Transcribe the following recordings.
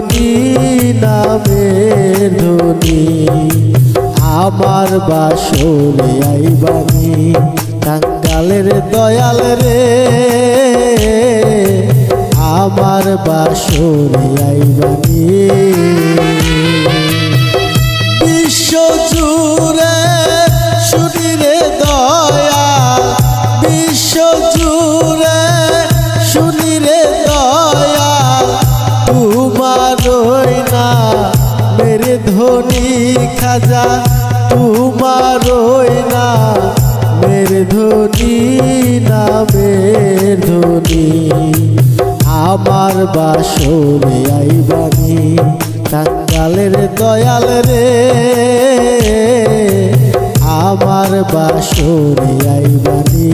ধ্বনি নামের ধ্বনি আমার বাসরে আইবানি টাঙ্গালের দয়াল রে আমার বাসরে আইবানি বিশ্ব জুড়ে শুনি রে দয়াল বিশ্ব জুড়ে শুনি রে দয়াল তোমারই না মেরে ধ্বনি খাজা তোমারই না মেরে ধ্বনি নামের ধ্বনি আমার বাসরে আইবানি টাঙ্গালের দয়াল রে আমার বাসরে আইবানি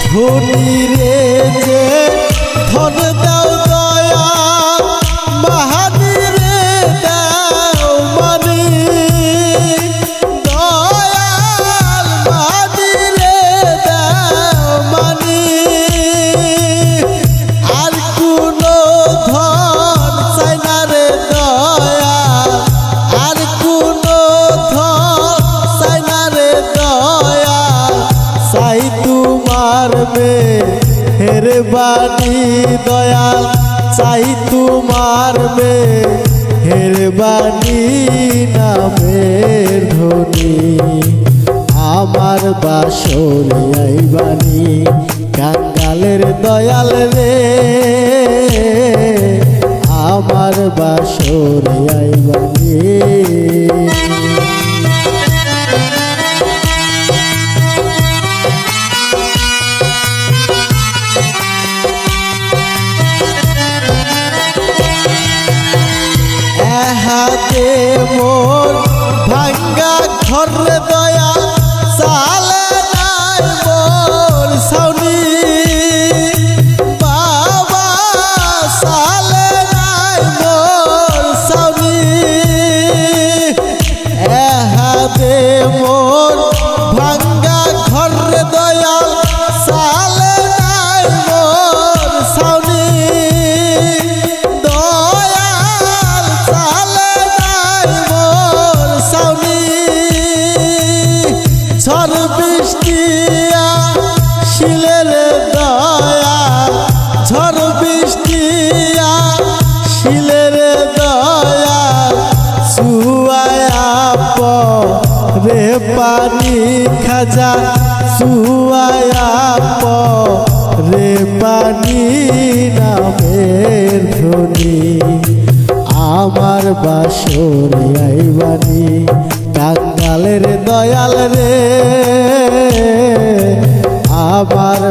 ধনী রে যে ধন দাও দয়া মাহানি রে দাও মানি দয়াল মাহানি রে দাও মানি আর কোনো ধন চাই না রে দয়াল আর কোনো ধন চাই না রে দয়াল চাই তোমার মেহেরবানি দয়াল চাই তোমার মেহেরবানি নামের ধ্বনি আমার বাসরে আইবানি টাঙ্গালের দয়াল রে আমার বাসরে আইবানি হাতে মোর ভাঙ্গা ঘর দয়া চালে নাই মোর ছাউনি বাবা চালে নাই মোর ছাউনি হাতে মোর ভাঙ্গা ঘর দয়া চালে নাই মোর ছাউনি ঝড় বৃষ্টিয়া শিলের দয়াল ঝড় বৃষ্টিয়া শিলের দয়াল সুয়ায়া রে পানি খাজা সুয়ায়া রে পানি নামের ধ্বনি আমার বাসরে আইবানি টাঙ্গালের দয়াল রে আমার